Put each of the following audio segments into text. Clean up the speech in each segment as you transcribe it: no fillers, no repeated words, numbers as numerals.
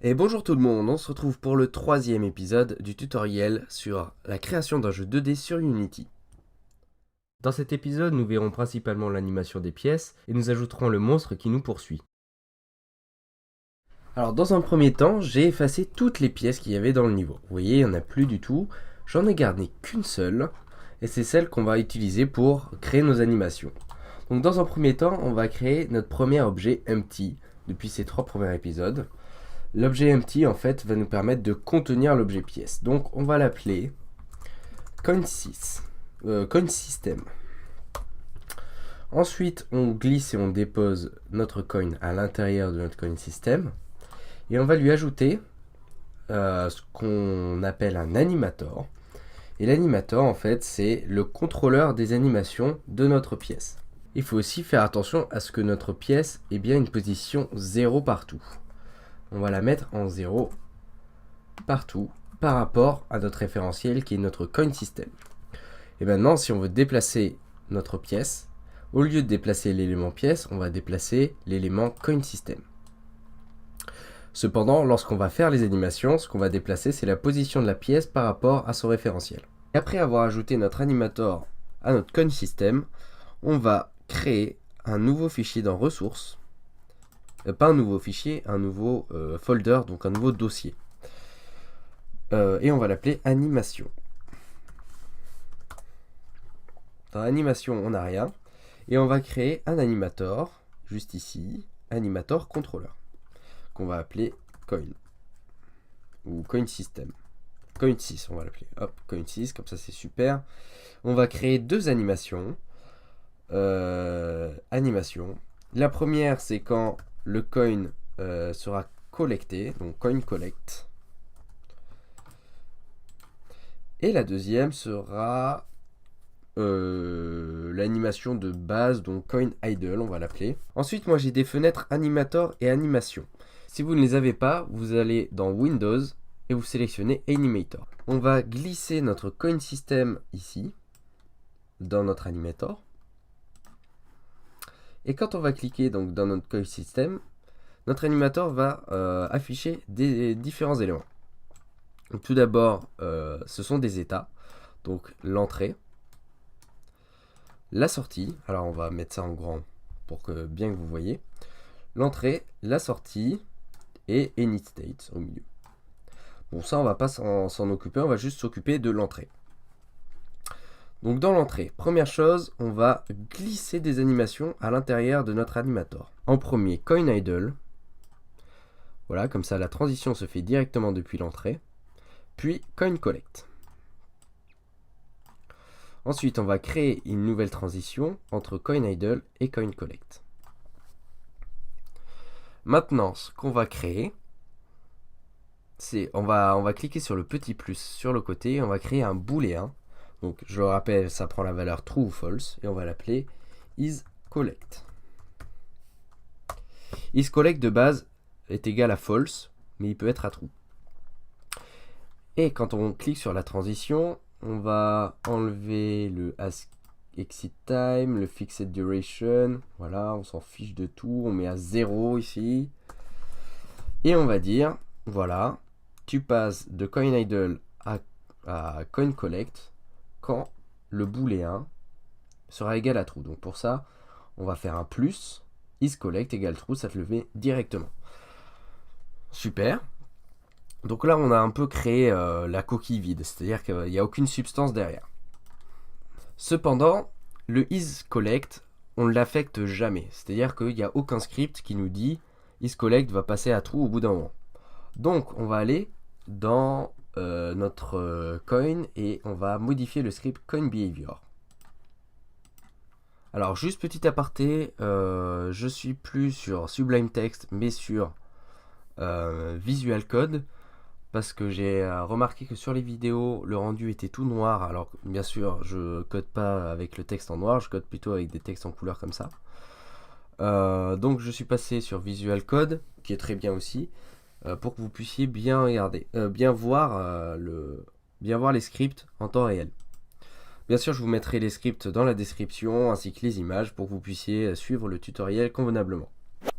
Et bonjour tout le monde, on se retrouve pour le troisième épisode du tutoriel sur la création d'un jeu 2D sur Unity. Dans cet épisode, nous verrons principalement l'animation des pièces et nous ajouterons le monstre qui nous poursuit. Alors dans un premier temps, j'ai effacé toutes les pièces qu'il y avait dans le niveau. Vous voyez, il n'y en a plus du tout. J'en ai gardé qu'une seule et c'est celle qu'on va utiliser pour créer nos animations. Donc dans un premier temps, on va créer notre premier objet empty depuis ces 3 premiers épisodes. L'objet empty en fait va nous permettre de contenir l'objet pièce. Donc on va l'appeler coin system. Ensuite on glisse et on dépose notre coin à l'intérieur de notre coin system. Et on va lui ajouter ce qu'on appelle un animator. Et l'animator en fait c'est le contrôleur des animations de notre pièce. Il faut aussi faire attention à ce que notre pièce ait bien une position 0 partout. On va la mettre en 0 partout par rapport à notre référentiel qui est notre coin system. Et maintenant, si on veut déplacer notre pièce, au lieu de déplacer l'élément pièce, on va déplacer l'élément coin system. Cependant, lorsqu'on va faire les animations, ce qu'on va déplacer, c'est la position de la pièce par rapport à son référentiel. Et après avoir ajouté notre animator à notre coin system, on va créer un nouveau fichier dans ressources. Pas un nouveau fichier, un nouveau folder, donc un nouveau dossier. Et on va l'appeler animation. Dans animation, on n'a rien. Et on va créer un animator, juste ici, animator controller, qu'on va appeler coin. Ou coin system. Coin 6, on va l'appeler. Hop, coin 6, comme ça c'est super. On va créer deux animations. Animation. La première, c'est quand le coin sera collecté, donc coin collect. Et la deuxième sera l'animation de base, donc coin idle, on va l'appeler. Ensuite, moi j'ai des fenêtres animator et animation. Si vous ne les avez pas, vous allez dans Windows et vous sélectionnez Animator. On va glisser notre coin system ici, dans notre animator. Et quand on va cliquer donc dans notre coin system, notre animator va afficher des différents éléments. Donc, tout d'abord, ce sont des états. Donc l'entrée, la sortie, alors on va mettre ça en grand pour que bien que vous voyez. L'entrée, la sortie et init state au milieu. Bon, ça on va pas s'en occuper, on va juste s'occuper de l'entrée. Donc dans l'entrée, première chose, on va glisser des animations à l'intérieur de notre animator. En premier, coin idle. Voilà, comme ça la transition se fait directement depuis l'entrée. Puis coin collect. Ensuite, on va créer une nouvelle transition entre coin idle et coin collect. Maintenant, ce qu'on va créer, c'est on va cliquer sur le petit plus sur le côté et on va créer un booléen. Donc, je le rappelle, ça prend la valeur true ou false et on va l'appeler isCollect. IsCollect de base est égal à false, mais il peut être à true. Et quand on clique sur la transition, on va enlever le exit time, le fixed duration. Voilà, on s'en fiche de tout. On met à 0 ici. Et on va dire, voilà, tu passes de coin idle à coin collect quand le booléen sera égal à true. Donc pour ça, on va faire un plus, isCollect égale true, ça te le met directement. Super. Donc là, on a un peu créé la coquille vide, c'est-à-dire qu'il n'y a aucune substance derrière. Cependant, le isCollect, on ne l'affecte jamais. C'est-à-dire qu'il n'y a aucun script qui nous dit isCollect va passer à true au bout d'un moment. Donc, on va aller dans notre coin et on va modifier le script coinBehavior. Alors, juste petit aparté, je suis plus sur Sublime Text, mais sur Visual Code. Parce que j'ai remarqué que sur les vidéos, le rendu était tout noir. Alors, bien sûr, je code pas avec le texte en noir, je code plutôt avec des textes en couleur comme ça. Donc, je suis passé sur Visual Code, qui est très bien aussi, pour que vous puissiez bien regarder, bien voir les scripts en temps réel. Bien sûr, je vous mettrai les scripts dans la description, ainsi que les images, pour que vous puissiez suivre le tutoriel convenablement.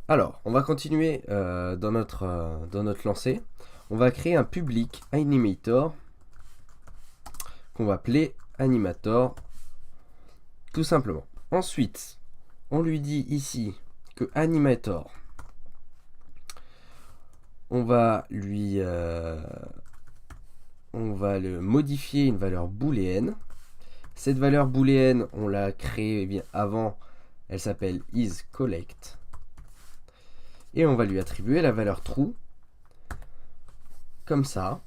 Alors, on va continuer dans notre lancée. On va créer un public animator qu'on va appeler animator tout simplement. Ensuite, on lui dit ici que animator, on va le modifier une valeur booléenne. Cette valeur booléenne, on l'a créée avant, elle s'appelle isCollect. Et on va lui attribuer la valeur true. Comme ça,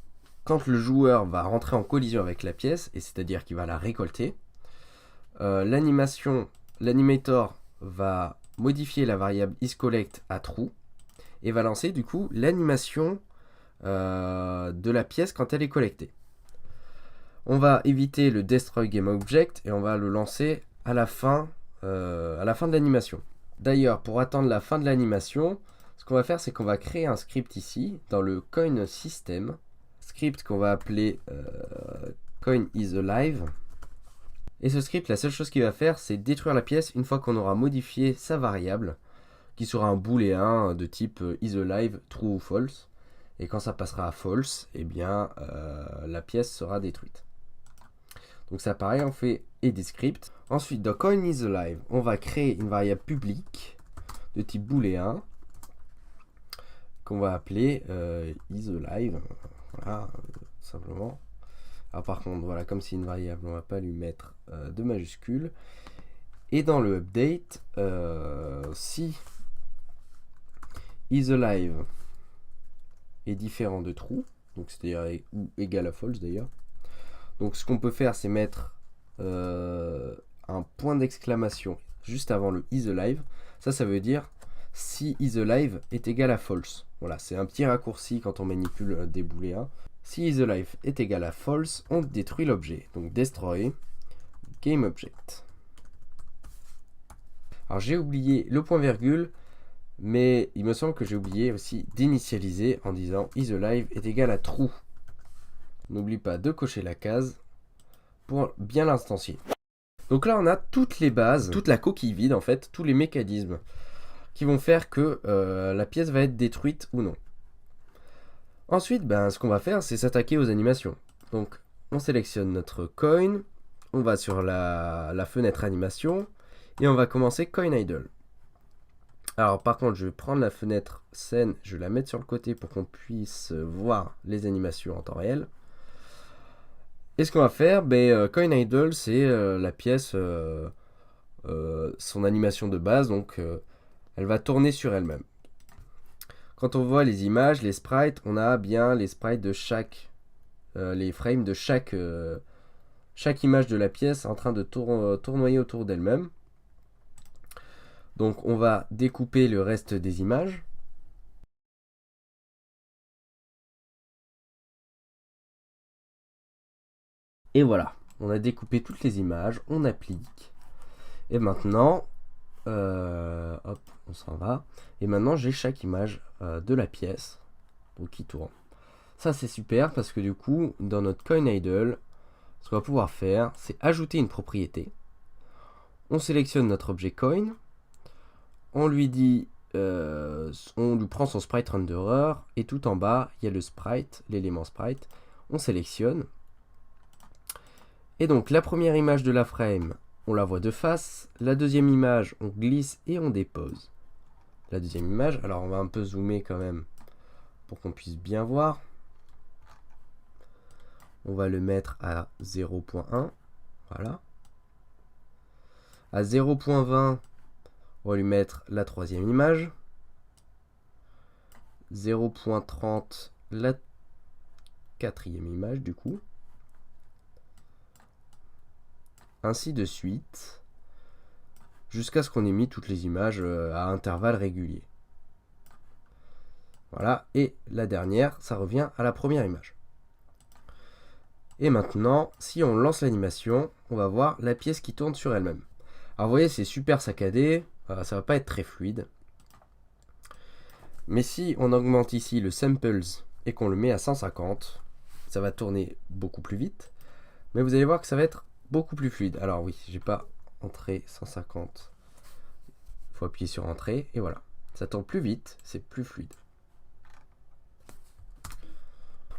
quand le joueur va rentrer en collision avec la pièce, et c'est-à-dire qu'il va la récolter, l'animator va modifier la variable isCollect à true et va lancer du coup l'animation de la pièce quand elle est collectée. On va éviter le destroy game object et on va le lancer à la fin de l'animation. D'ailleurs, pour attendre la fin de l'animation, ce qu'on va faire, c'est qu'on va créer un script ici dans le coin system, script qu'on va appeler coin is alive. Et ce script, la seule chose qu'il va faire, c'est détruire la pièce une fois qu'on aura modifié sa variable, qui sera un booléen de type isAlive, true ou false. Et quand ça passera à false, eh bien, la pièce sera détruite. Donc ça pareil, on fait editScript. Ensuite, dans coinIsAlive, on va créer une variable publique de type booléen qu'on va appeler isAlive. Voilà, simplement. Alors par contre, voilà, comme c'est une variable, on ne va pas lui mettre de majuscule. Et dans le update, si isAlive est différent de true, donc c'est-à-dire ou égal à false d'ailleurs. Donc ce qu'on peut faire, c'est mettre un point d'exclamation juste avant le isAlive. Ça veut dire si isAlive est égal à false. Voilà, c'est un petit raccourci quand on manipule des booléens. Si isAlive est égal à false, on détruit l'objet. Donc destroy GameObject. Alors j'ai oublié le point virgule, mais il me semble que j'ai oublié aussi d'initialiser en disant isAlive est égal à true. N'oublie pas de cocher la case pour bien l'instancier. Donc là on a toutes les bases, toute la coquille vide en fait, tous les mécanismes qui vont faire que la pièce va être détruite ou non. Ensuite, ce qu'on va faire, c'est s'attaquer aux animations. Donc on sélectionne notre coin, on va sur la fenêtre animation, et on va commencer coin idle. Alors par contre, je vais prendre la fenêtre scène, je vais la mettre sur le côté pour qu'on puisse voir les animations en temps réel. Et ce qu'on va faire, coin idle, c'est la pièce, son animation de base, donc elle va tourner sur elle-même. Quand on voit les images, les sprites, on a bien les sprites de les frames de chaque image de la pièce en train de tournoyer autour d'elle-même. Donc on va découper le reste des images. Et voilà, on a découpé toutes les images, on applique. Et maintenant, hop, on s'en va. Et maintenant j'ai chaque image de la pièce donc, qui tourne. Ça c'est super parce que du coup, dans notre coin idle, ce qu'on va pouvoir faire, c'est ajouter une propriété. On sélectionne notre objet coin. On lui dit, on lui prend son sprite renderer et tout en bas, il y a le sprite, l'élément sprite. On sélectionne. Et donc la première image de la frame, on la voit de face. La deuxième image, on glisse et on dépose. La deuxième image, alors on va un peu zoomer quand même pour qu'on puisse bien voir. On va le mettre à 0.1. Voilà. À 0.20, on va lui mettre la troisième image. 0.30, la quatrième image du coup. Ainsi de suite. Jusqu'à ce qu'on ait mis toutes les images à intervalles réguliers. Voilà. Et la dernière, ça revient à la première image. Et maintenant, si on lance l'animation, on va voir la pièce qui tourne sur elle-même. Alors vous voyez, c'est super saccadé, ça va pas être très fluide. Mais si on augmente ici le samples et qu'on le met à 150, ça va tourner beaucoup plus vite. Mais vous allez voir que ça va être beaucoup plus fluide. Alors oui, j'ai pas entré 150. Il faut appuyer sur entrée et voilà. Ça tourne plus vite, c'est plus fluide.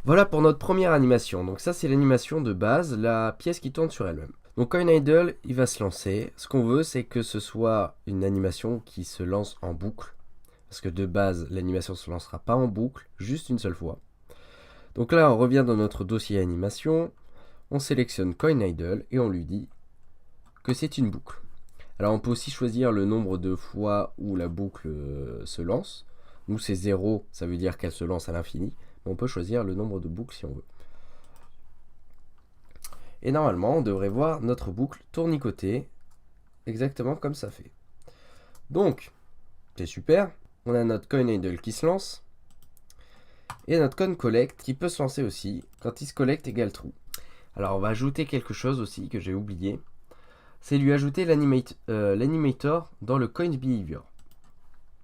Voilà pour notre première animation. Donc ça, c'est l'animation de base, la pièce qui tourne sur elle-même. Donc Coin Idle, il va se lancer. Ce qu'on veut, c'est que ce soit une animation qui se lance en boucle. Parce que de base, l'animation ne se lancera pas en boucle, juste une seule fois. Donc là, on revient dans notre dossier animation. On sélectionne Coin Idle et on lui dit que c'est une boucle. Alors on peut aussi choisir le nombre de fois où la boucle se lance. Nous, c'est 0, ça veut dire qu'elle se lance à l'infini. On peut choisir le nombre de boucles si on veut. Et normalement, on devrait voir notre boucle tournicoter exactement comme ça fait. Donc, c'est super. On a notre Coin Idle qui se lance. Et notre Coin Collect qui peut se lancer aussi quand il se collecte égale true. Alors, on va ajouter quelque chose aussi que j'ai oublié. C'est lui ajouter l'animator dans le Coin Behavior.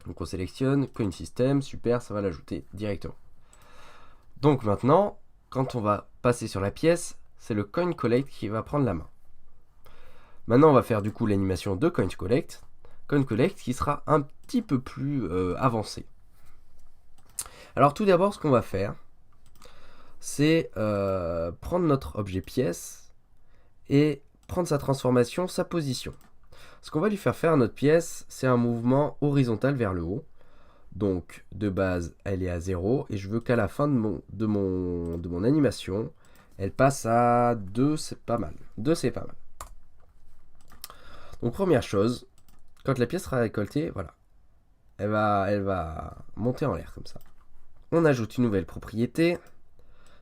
Donc, on sélectionne Coin System. Super, ça va l'ajouter directement. Donc maintenant, quand on va passer sur la pièce, c'est le Coin Collect qui va prendre la main. Maintenant, on va faire du coup l'animation de Coin Collect qui sera un petit peu plus avancée. Alors tout d'abord, ce qu'on va faire, c'est prendre notre objet pièce et prendre sa transformation, sa position. Ce qu'on va lui faire faire à notre pièce, c'est un mouvement horizontal vers le haut. Donc de base, elle est à 0 et je veux qu'à la fin de mon animation, elle passe à 2, c'est pas mal. 2, c'est pas mal. Donc première chose, quand la pièce sera récoltée, voilà, elle va monter en l'air comme ça. On ajoute une nouvelle propriété.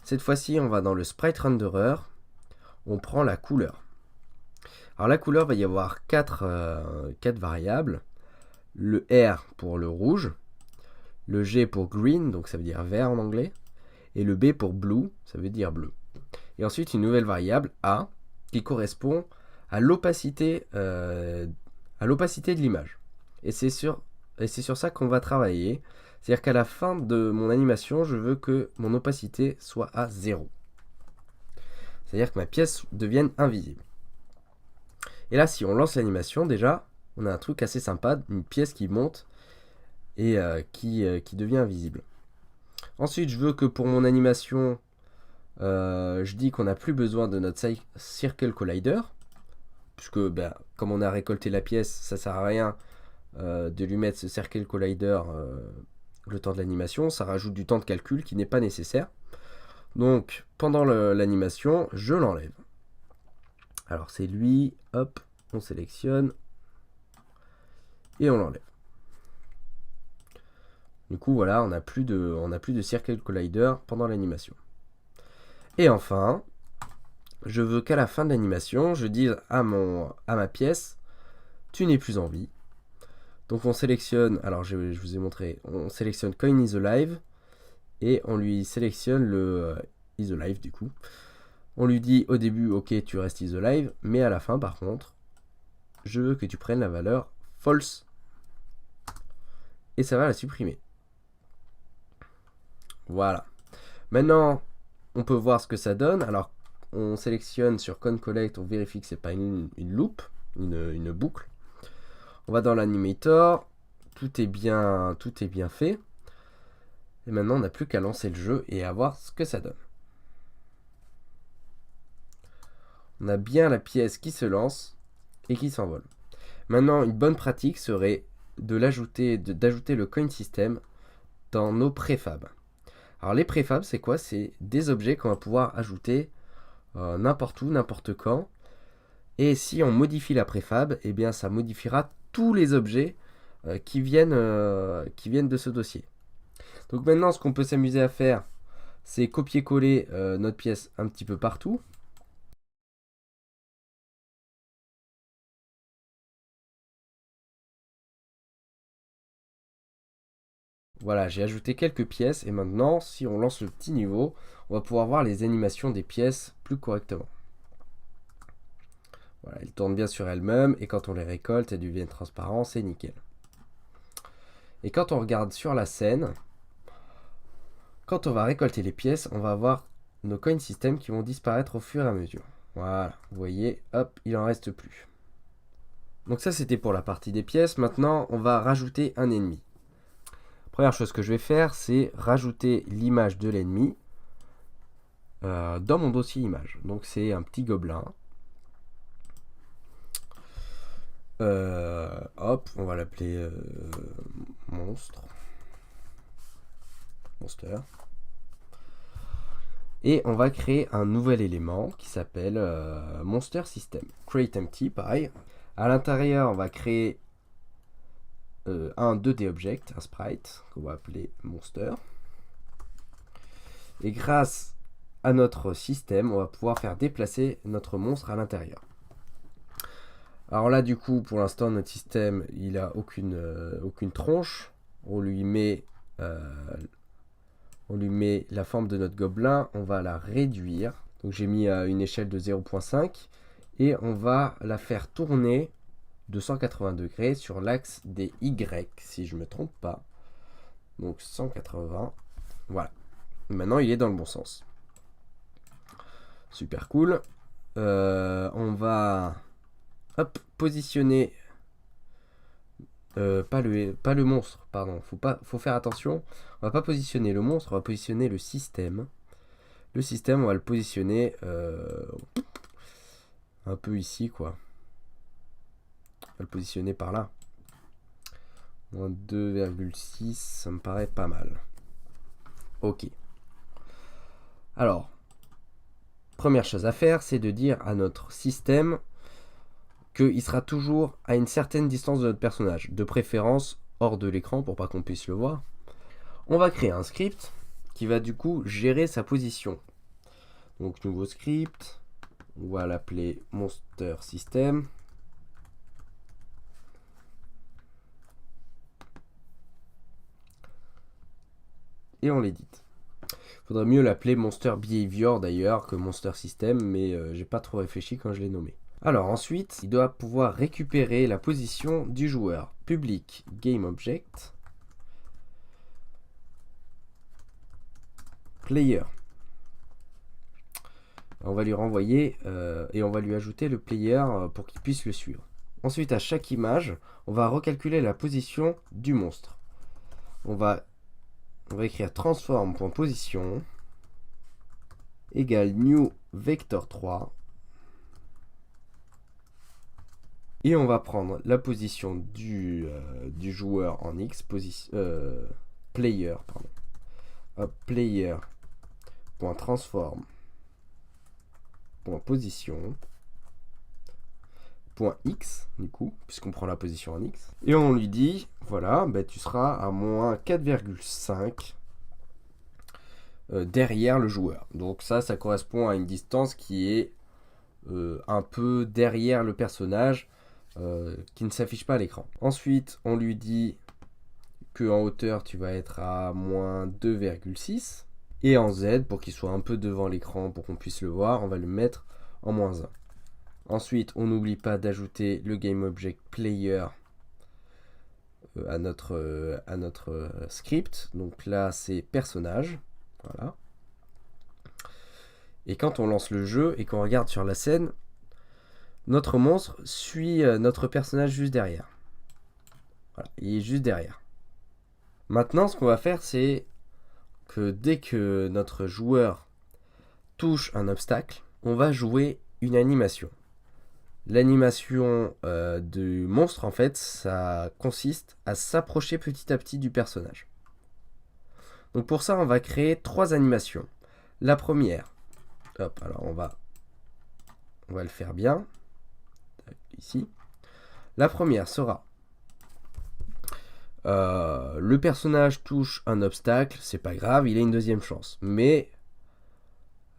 Cette fois-ci, on va dans le Sprite Renderer, on prend la couleur. Alors la couleur, va y avoir 4 variables. Le R pour le rouge, le G pour green, donc ça veut dire vert en anglais, et le B pour blue, ça veut dire bleu. Et ensuite une nouvelle variable A qui correspond à l'opacité de l'image. Et c'est sur ça qu'on va travailler. C'est-à-dire qu'à la fin de mon animation, je veux que mon opacité soit à 0. C'est-à-dire que ma pièce devienne invisible. Et là, si on lance l'animation, déjà, on a un truc assez sympa, une pièce qui monte et qui devient invisible. Ensuite, je veux que pour mon animation, je dis qu'on n'a plus besoin de notre Circle Collider, puisque comme on a récolté la pièce, ça sert à rien de lui mettre ce Circle Collider le temps de l'animation, ça rajoute du temps de calcul qui n'est pas nécessaire. Donc pendant l'animation, je l'enlève. Alors c'est lui, hop, on sélectionne et on l'enlève. Du coup voilà, on n'a plus de Circle Collider pendant l'animation. Et enfin, je veux qu'à la fin de l'animation, je dise à ma pièce, tu n'es plus en vie. Donc on sélectionne, alors je vous ai montré, on sélectionne Coin is alive et on lui sélectionne le is alive du coup. On lui dit au début, ok, tu restes is alive, mais à la fin par contre, je veux que tu prennes la valeur false et ça va la supprimer. Voilà. Maintenant, on peut voir ce que ça donne. Alors, on sélectionne sur Coin Collect, on vérifie que c'est pas une loop, une boucle. On va dans l'animator, tout est bien fait. Et maintenant, on n'a plus qu'à lancer le jeu et à voir ce que ça donne. On a bien la pièce qui se lance et qui s'envole. Maintenant, une bonne pratique serait d'ajouter le coin system dans nos préfabs. Alors les préfabs, c'est quoi? C'est des objets qu'on va pouvoir ajouter n'importe où, n'importe quand. Et si on modifie la préfab, eh bien ça modifiera tous les objets qui viennent de ce dossier. Donc maintenant, ce qu'on peut s'amuser à faire, c'est copier-coller notre pièce un petit peu partout. Voilà, j'ai ajouté quelques pièces et maintenant, si on lance le petit niveau, on va pouvoir voir les animations des pièces plus correctement. Voilà, elles tournent bien sur elles-mêmes et quand on les récolte, elles deviennent transparentes, c'est nickel. Et quand on regarde sur la scène, quand on va récolter les pièces, on va avoir nos coin systems qui vont disparaître au fur et à mesure. Voilà, vous voyez, hop, il en reste plus. Donc ça, c'était pour la partie des pièces. Maintenant, on va rajouter un ennemi. Première chose que je vais faire, c'est rajouter l'image de l'ennemi dans mon dossier image. Donc c'est un petit gobelin. Hop, on va l'appeler monster. Et on va créer un nouvel élément qui s'appelle monster system. Create empty, pareil. À l'intérieur, on va créer un 2D object, un sprite, qu'on va appeler monster. Et grâce à notre système, on va pouvoir faire déplacer notre monstre à l'intérieur. Alors là, du coup, pour l'instant, notre système, il a aucune tronche. On lui met la forme de notre gobelin. On va la réduire. Donc j'ai mis à une échelle de 0.5. Et on va la faire tourner de 180 degrés sur l'axe des Y, si je ne me trompe pas. Donc 180. Voilà. Maintenant, il est dans le bon sens. Super cool. On va... Hop, positionner pas le monstre, pardon, faut faire attention. On va pas positionner le monstre, on va positionner le système. Le système, on va le positionner un peu ici, quoi. On va le positionner par là. Moins 2,6, ça me paraît pas mal. Ok. Alors, première chose à faire, c'est de dire à notre système qu'il sera toujours à une certaine distance de notre personnage, de préférence hors de l'écran pour pas qu'on puisse le voir. On va créer un script qui va du coup gérer sa position. Donc nouveau script, on va l'appeler monster system. Et on l'édite. Faudrait mieux l'appeler monster behavior d'ailleurs que monster system, mais j'ai pas trop réfléchi quand je l'ai nommé. Alors ensuite, il doit pouvoir récupérer la position du joueur. Public game object player. On va lui renvoyer et on va lui ajouter le player pour qu'il puisse le suivre. Ensuite, à chaque image, on va recalculer la position du monstre. On va écrire transform.position égale new vector 3. Et on va prendre la position du joueur en X, player, pardon. Player.transform.position .x, du coup, puisqu'on prend la position en X. Et on lui dit, voilà, bah, tu seras à moins 4,5 derrière le joueur. Donc ça correspond à une distance qui est un peu derrière le personnage, qui ne s'affiche pas à l'écran. Ensuite, on lui dit que en hauteur, tu vas être à moins 2,6. Et en Z, pour qu'il soit un peu devant l'écran, pour qu'on puisse le voir, on va le mettre en moins 1. Ensuite, on n'oublie pas d'ajouter le GameObject Player à notre script. Donc là, c'est personnage. Voilà. Et quand on lance le jeu et qu'on regarde sur la scène, notre monstre suit notre personnage juste derrière. Voilà, il est juste derrière. Maintenant, ce qu'on va faire, c'est que dès que notre joueur touche un obstacle, on va jouer une animation. L'animation du monstre, en fait, ça consiste à s'approcher petit à petit du personnage. Donc pour ça, on va créer 3 animations. La première, hop, alors on va le faire bien. Ici. La première sera le personnage touche un obstacle, c'est pas grave, il a une deuxième chance. Mais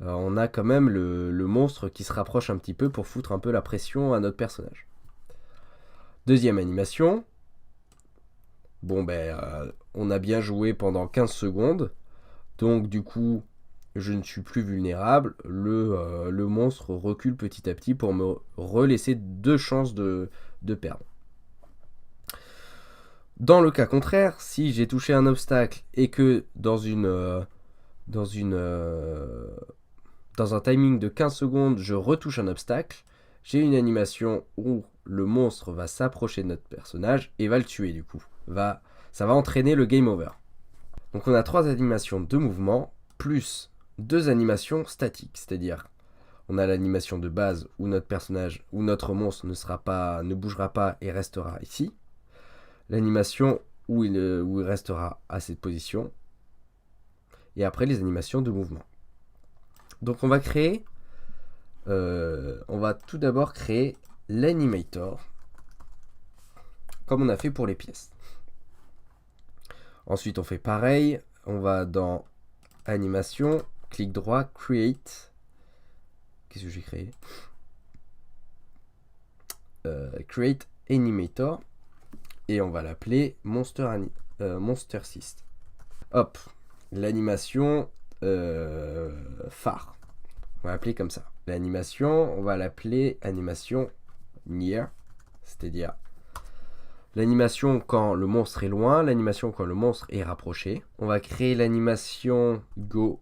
on a quand même le monstre qui se rapproche un petit peu pour foutre un peu la pression à notre personnage. Deuxième animation. Bon ben, on a bien joué pendant 15 secondes. Donc du coup, je ne suis plus vulnérable. Le monstre recule petit à petit pour me relaisser 2 chances de perdre. Dans le cas contraire, si j'ai touché un obstacle et que dans un timing de 15 secondes, je retouche un obstacle, j'ai une animation où le monstre va s'approcher de notre personnage et va le tuer du coup. Ça va entraîner le game over. Donc on a 3 animations de mouvement, plus 2 animations statiques, c'est-à-dire on a l'animation de base où notre personnage ou notre monstre ne bougera pas et restera ici. L'animation où il restera à cette position. Et après les animations de mouvement. Donc on va tout d'abord créer l'animator, comme on a fait pour les pièces. Ensuite on fait pareil, on va dans animation, clic droit, create. Qu'est-ce que j'ai créé? Create animator. Et on va l'appeler Monster System. Hop, l'animation phare. On va l'appeler comme ça. L'animation, on va l'appeler animation near, c'est-à-dire l'animation quand le monstre est loin, l'animation quand le monstre est rapproché. On va créer l'animation go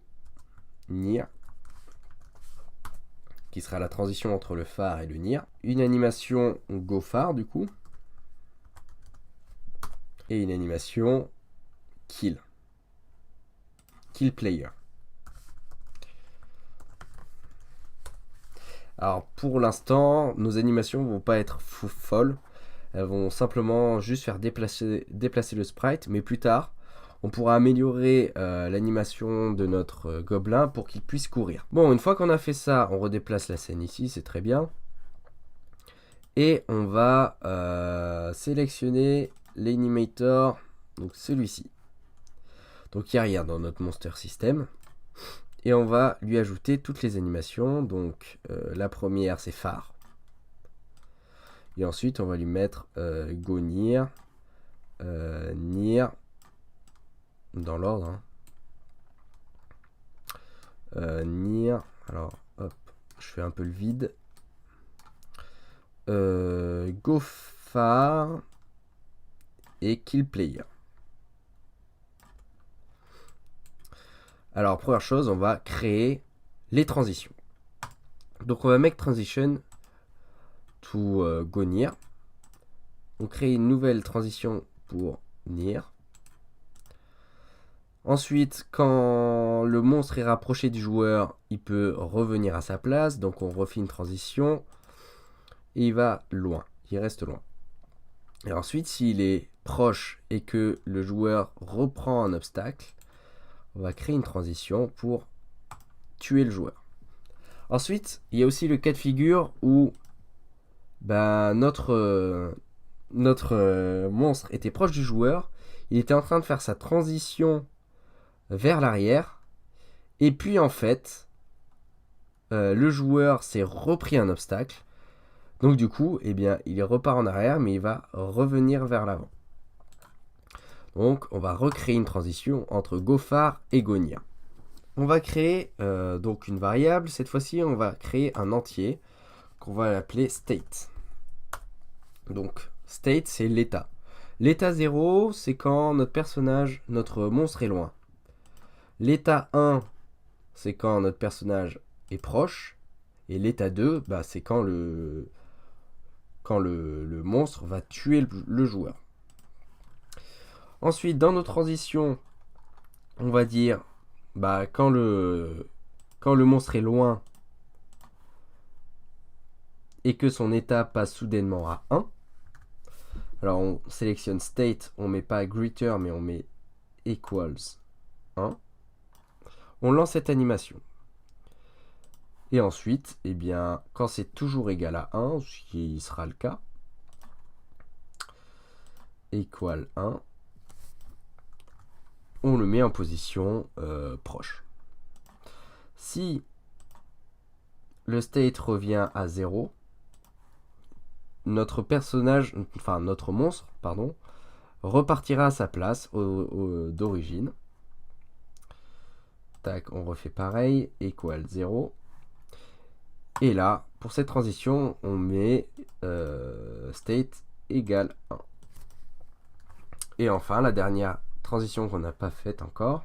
near, qui sera la transition entre le phare et le near. Une animation go phare du coup. Et une animation kill player. Alors pour l'instant, nos animations vont pas être folles. Elles vont simplement juste faire déplacer le sprite, mais plus tard, on pourra améliorer l'animation de notre gobelin pour qu'il puisse courir. Bon, une fois qu'on a fait ça, on redéplace la scène ici, c'est très bien. Et on va sélectionner l'animator, donc celui-ci. Donc il n'y a rien dans notre Monster System. Et on va lui ajouter toutes les animations. Donc la première c'est phare. Et ensuite on va lui mettre go near, near, dans l'ordre. Near, alors hop, je fais un peu le vide. Go phare et kill player. Alors première chose, on va créer les transitions. Donc on va make transition to go near. On crée une nouvelle transition pour near. Ensuite, quand le monstre est rapproché du joueur, il peut revenir à sa place. Donc on refait une transition. Et il va loin. Il reste loin. Et ensuite, s'il est proche et que le joueur reprend un obstacle, on va créer une transition pour tuer le joueur. Ensuite, il y a aussi le cas de figure où notre monstre était proche du joueur. Il était en train de faire sa transition vers l'arrière. Et puis en fait, le joueur s'est repris un obstacle. Donc du coup, eh bien, il repart en arrière, mais il va revenir vers l'avant. Donc on va recréer une transition entre go phare et go near. On va créer donc une variable. Cette fois-ci, on va créer un entier qu'on va l'appeler state. Donc state, c'est l'état. L'état 0, c'est quand notre monstre est loin. L'état 1, c'est quand notre personnage est proche. Et l'état 2, c'est quand le monstre va tuer le joueur. Ensuite, dans nos transitions, on va dire quand le monstre est loin et que son état passe soudainement à 1. Alors on sélectionne state, on met pas greater mais on met equals 1. On lance cette animation. Et ensuite, eh bien, quand c'est toujours égal à 1, ce qui sera le cas, equal 1, on le met en position proche. Si le state revient à 0, notre monstre, repartira à sa place d'origine. Tac, on refait pareil, equal 0. Et là, pour cette transition, on met state égale 1. Et enfin, la dernière transition qu'on n'a pas faite encore,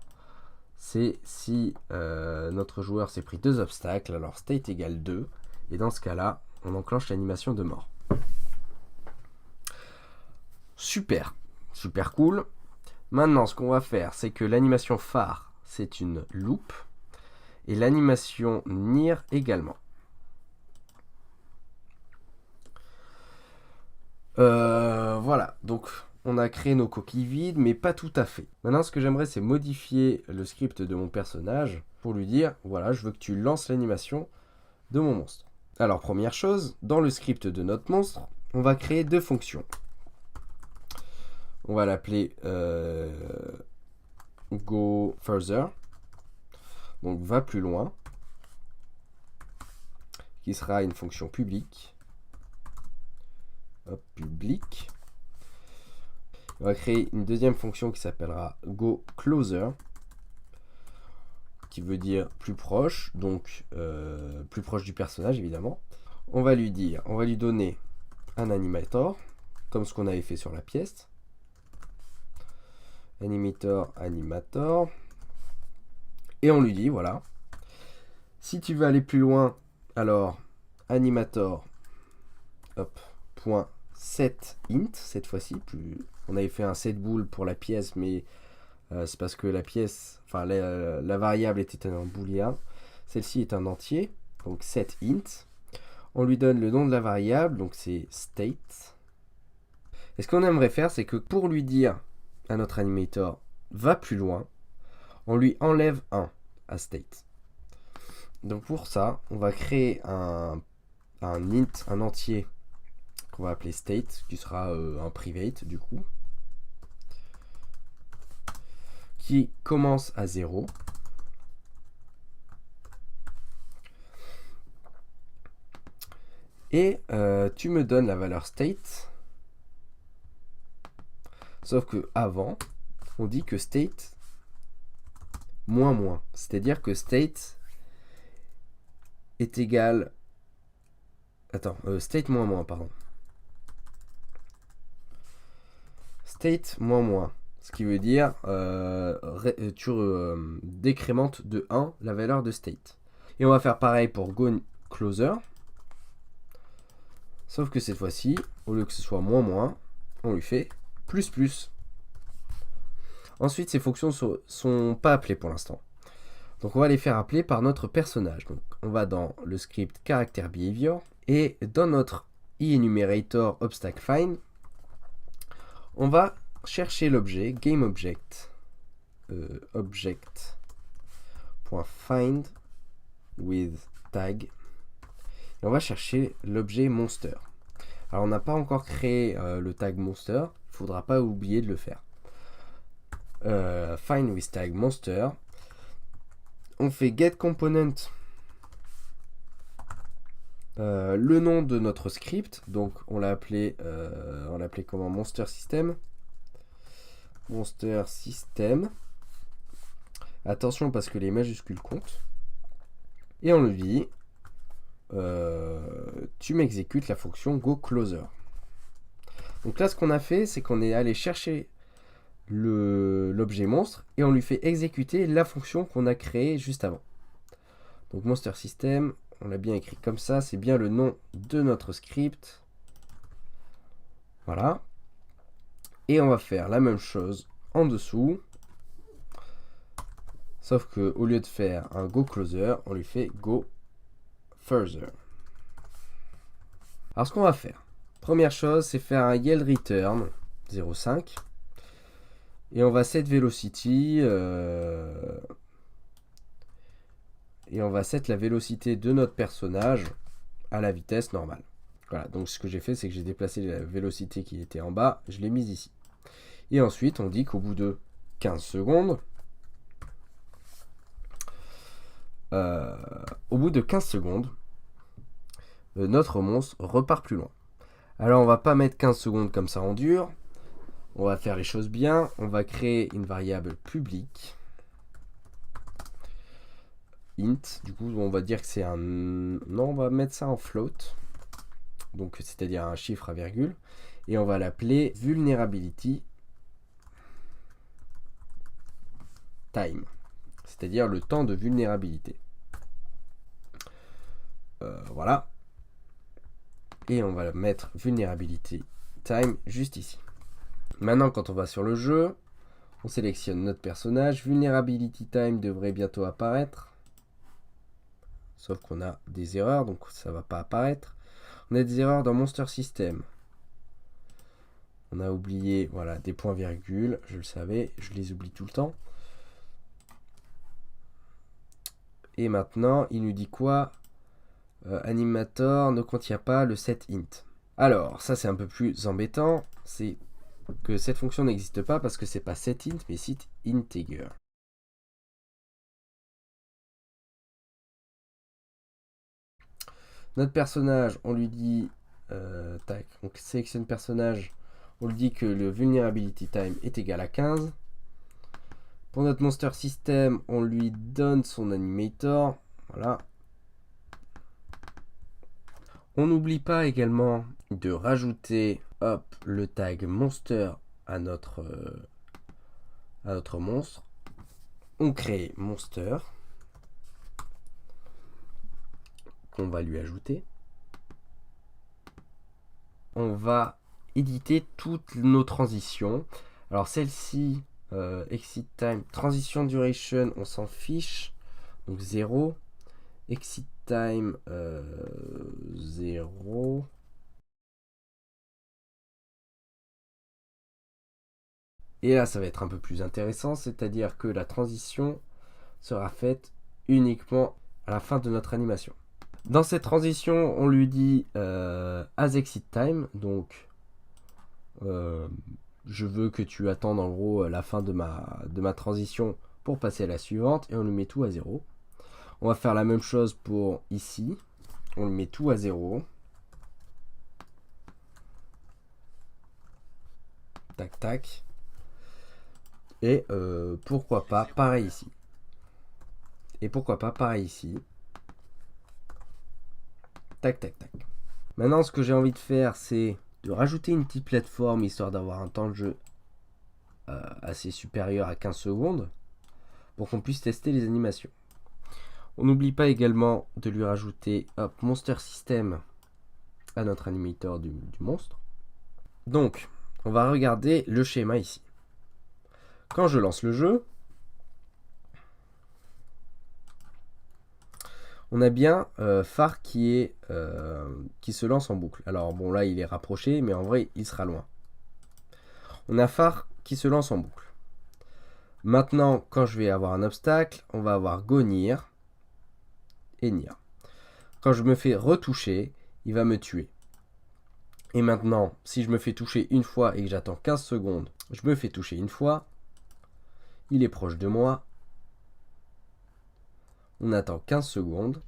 c'est si notre joueur s'est pris 2 obstacles, alors state égale 2. Et dans ce cas-là, on enclenche l'animation de mort. Super, super cool. Maintenant, ce qu'on va faire, c'est que l'animation phare, c'est une loop. Et l'animation near également. Voilà, donc on a créé nos coquilles vides, mais pas tout à fait. Maintenant, ce que j'aimerais, c'est modifier le script de mon personnage pour lui dire, voilà, je veux que tu lances l'animation de mon monstre. Alors, première chose, dans le script de notre monstre, on va créer deux fonctions. On va l'appeler go further, donc va plus loin, qui sera une fonction publique. Hop, public. On va créer une deuxième fonction qui s'appellera go closer, qui veut dire plus proche, donc plus proche du personnage évidemment. On va lui donner un animator, comme ce qu'on avait fait sur la pièce. Animator. Et on lui dit, voilà, si tu veux aller plus loin, alors animator, hop, point set int, cette fois-ci, on avait fait un set bool pour la pièce, mais c'est parce que la pièce, enfin la variable était un booléen, celle-ci est un entier, donc set int. On lui donne le nom de la variable, donc c'est state. Et ce qu'on aimerait faire, c'est que pour lui dire à notre animator, va plus loin, on lui enlève 1 à state. Donc pour ça, on va créer un int, un entier, qu'on va appeler state, qui sera un private du coup, qui commence à 0. Et tu me donnes la valeur state. Sauf que avant, on dit que state moins. C'est-à-dire que state est égal... Attends, state moins, pardon. State moins. Ce qui veut dire tu décrémentes de 1 la valeur de state. Et on va faire pareil pour go closer. Sauf que cette fois-ci, au lieu que ce soit moins, on lui fait plus. Ensuite, ces fonctions sont pas appelées pour l'instant. Donc on va les faire appeler par notre personnage. Donc on va dans le script character behavior et dans notre enumerator obstacle find, on va chercher l'objet GameObject object.find with tag et on va chercher l'objet monster. Alors on n'a pas encore créé le tag monster, il ne faudra pas oublier de le faire. Find with tag monster. On fait get component le nom de notre script, donc on l'a appelé comment, monster system. Attention parce que les majuscules comptent. Et on lui dit tu m'exécutes la fonction go closer. Donc là ce qu'on a fait, c'est qu'on est allé chercher l'objet monstre et on lui fait exécuter la fonction qu'on a créée juste avant. Donc monster system, on l'a bien écrit comme ça, c'est bien le nom de notre script. Voilà. Et on va faire la même chose en dessous. Sauf que au lieu de faire un go closer, on lui fait go further. Alors ce qu'on va faire, première chose, c'est faire un yield return 0,5. Et on va set velocity et on va set la vélocité de notre personnage à la vitesse normale. Voilà, donc ce que j'ai fait, c'est que j'ai déplacé la vélocité qui était en bas, je l'ai mise ici. Et ensuite, on dit qu'au bout de 15 secondes, notre monstre repart plus loin. Alors, on va pas mettre 15 secondes comme ça en dur. On va faire les choses bien. On va créer une variable publique. Int. Du coup, on va dire que c'est un... Non, on va mettre ça en float. Donc, c'est-à-dire un chiffre à virgule. Et on va l'appeler vulnerability time. C'est-à-dire le temps de vulnérabilité. Voilà. Et on va mettre vulnerability time juste ici. Maintenant, quand on va sur le jeu, On sélectionne notre personnage. Vulnerability time devrait bientôt apparaître. Sauf qu'on a des erreurs, donc ça ne va pas apparaître. On a des erreurs dans Monster System. On a oublié, voilà, des points-virgules. Je le savais, je les oublie tout le temps. Et maintenant, il nous dit quoi? Animator ne contient pas le set int. Alors, ça c'est un peu plus embêtant. C'est que cette fonction n'existe pas parce que c'est pas set int, mais set integer. Notre personnage, on lui dit, tac, on sélectionne personnage, on lui dit que le vulnerability time est égal à 15. Pour notre monster system, on lui donne son animator, voilà. On n'oublie pas également de rajouter, hop, le tag monster à notre monstre. On crée monster qu'on va lui ajouter. On va éditer toutes nos transitions. Alors celle-ci, exit time, transition duration, on s'en fiche. Donc 0. Exit time 0. Et là, ça va être un peu plus intéressant, c'est-à-dire que la transition sera faite uniquement à la fin de notre animation. Dans cette transition, on lui dit as exit time, donc je veux que tu attendes en gros la fin de ma transition pour passer à la suivante, et on lui met tout à 0. On va faire la même chose pour ici, on lui met tout à 0. Tac tac. Et pourquoi pas pareil ici. Et pourquoi pas pareil ici. Tac tac tac. Maintenant, ce que j'ai envie de faire, c'est de rajouter une petite plateforme histoire d'avoir un temps de jeu assez supérieur à 15 secondes pour qu'on puisse tester les animations. On n'oublie pas également de lui rajouter hop, Monster System à notre animator du monstre. Donc, on va regarder le schéma ici. Quand je lance le jeu, on a bien phare qui se lance en boucle. Alors bon, là il est rapproché, mais en vrai il sera loin. On a phare qui se lance en boucle. Maintenant, quand je vais avoir un obstacle, on va avoir go near et near. Quand je me fais retoucher, il va me tuer. Et maintenant, si je me fais toucher une fois et que j'attends 15 secondes, je me fais toucher une fois, il est proche de moi, on attend 15 secondes,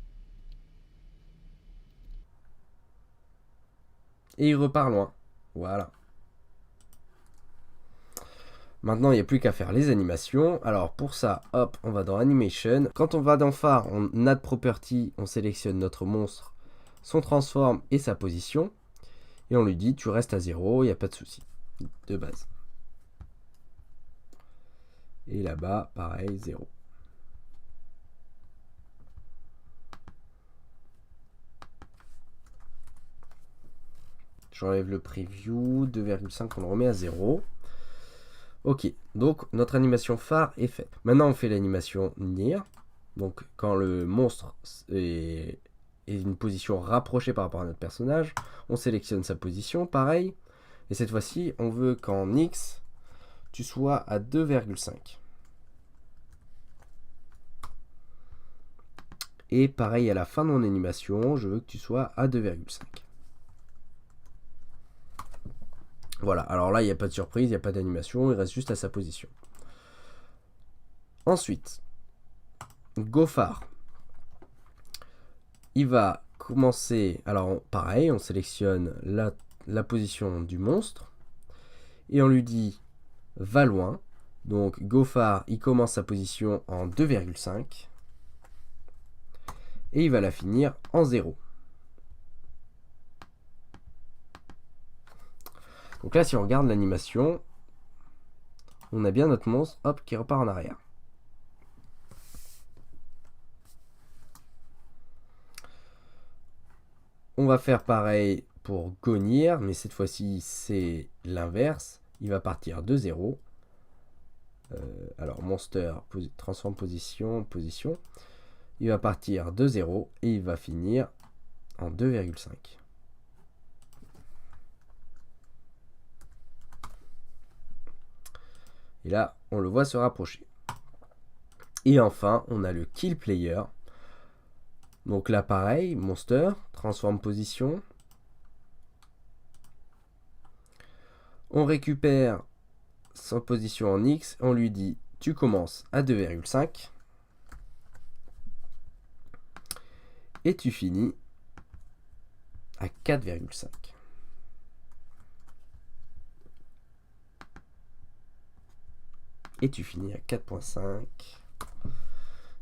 et il repart loin. Voilà. Maintenant, il n'y a plus qu'à faire les animations. Alors pour ça, hop, on va dans Animation. Quand on va dans Phare, on Add Property, on sélectionne notre monstre, son transform et sa position. Et on lui dit, tu restes à 0, il n'y a pas de souci, de base. Et là-bas, pareil, 0. J'enlève le preview, 2,5, on le remet à 0. Ok, donc notre animation phare est faite. Maintenant, on fait l'animation near. Donc, quand le monstre est une position rapprochée par rapport à notre personnage, on sélectionne sa position, pareil. Et cette fois-ci, on veut qu'en X, tu sois à 2,5. Et pareil, à la fin de mon animation, je veux que tu sois à 2,5. Voilà, alors là, il n'y a pas de surprise, il n'y a pas d'animation, il reste juste à sa position. Ensuite, GoFar. Il va commencer, alors pareil, on sélectionne la position du monstre, et on lui dit, va loin. Donc GoFar, il commence sa position en 2,5, et il va la finir en 0. Donc là, si on regarde l'animation, on a bien notre monstre, hop, qui repart en arrière. On va faire pareil pour go near, mais cette fois-ci, c'est l'inverse. Il va partir de 0. Alors monster, transforme position, il va partir de 0 et il va finir en 2,5. Et là, on le voit se rapprocher. Et enfin, on a le kill player. Donc là, pareil, monster, transforme position. On récupère sa position en X. On lui dit, tu commences à 2,5. Et tu finis à 4,5. Et tu finis à 4,5.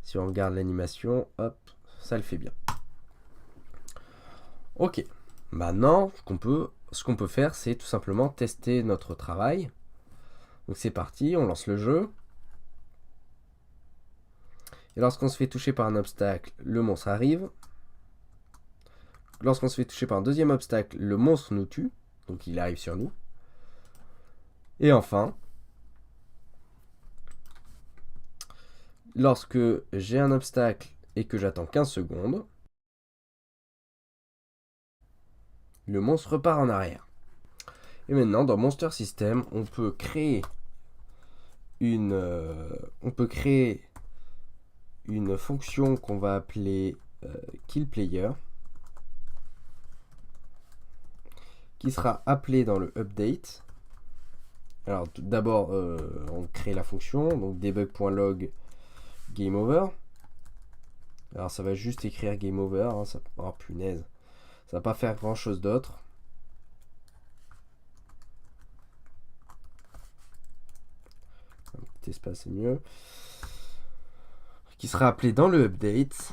Si on regarde l'animation, hop, ça le fait bien. Ok, maintenant, ce qu'on peut faire, c'est tout simplement tester notre travail. Donc c'est parti, on lance le jeu. Et lorsqu'on se fait toucher par un obstacle, le monstre arrive. Lorsqu'on se fait toucher par un deuxième obstacle, le monstre nous tue. Donc il arrive sur nous. Et enfin, lorsque j'ai un obstacle et que j'attends 15 secondes, le monstre repart en arrière. Et maintenant, dans Monster System, on peut créer une fonction qu'on va appeler kill player, qui sera appelée dans le update. Alors d'abord, on crée la fonction, donc debug.log game over. Alors ça va juste écrire game over, hein, ça, oh punaise, ça va pas faire grand chose d'autre. Un petit espace, c'est mieux. Qui sera appelé dans le update.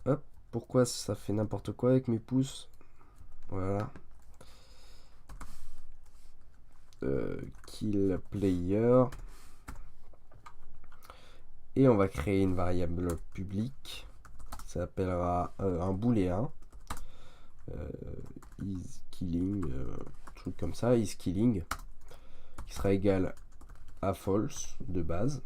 Hop, pourquoi ça fait n'importe quoi avec mes pouces? Voilà. Kill player. Et on va créer une variable publique. Ça s'appellera un booléen. Is killing, truc comme ça, is killing, qui sera égal à false de base.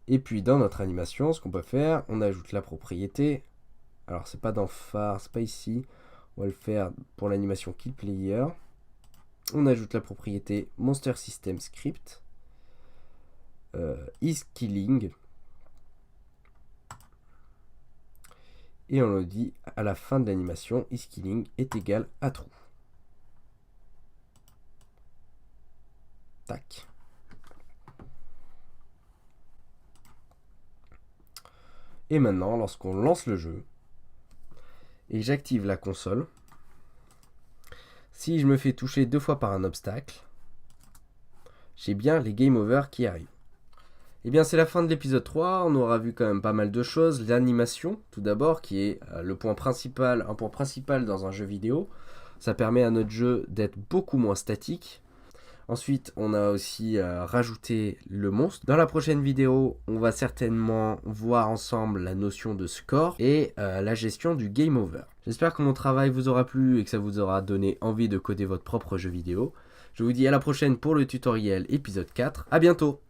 Et puis dans notre animation, ce qu'on peut faire, on ajoute la propriété. Alors c'est pas dans phare, c'est pas ici. On va le faire pour l'animation kill player. On ajoute la propriété monster system script is killing. Et on le dit à la fin de l'animation, is killing est égal à true. Tac. Et maintenant, lorsqu'on lance le jeu et que j'active la console, si je me fais toucher 2 fois par un obstacle, j'ai bien les game over qui arrivent. Et bien c'est la fin de l'épisode 3, on aura vu quand même pas mal de choses. L'animation, tout d'abord, qui est un point principal dans un jeu vidéo. Ça permet à notre jeu d'être beaucoup moins statique. Ensuite, on a aussi rajouté le monstre. Dans la prochaine vidéo, on va certainement voir ensemble la notion de score et la gestion du game over. J'espère que mon travail vous aura plu et que ça vous aura donné envie de coder votre propre jeu vidéo. Je vous dis à la prochaine pour le tutoriel épisode 4. À bientôt!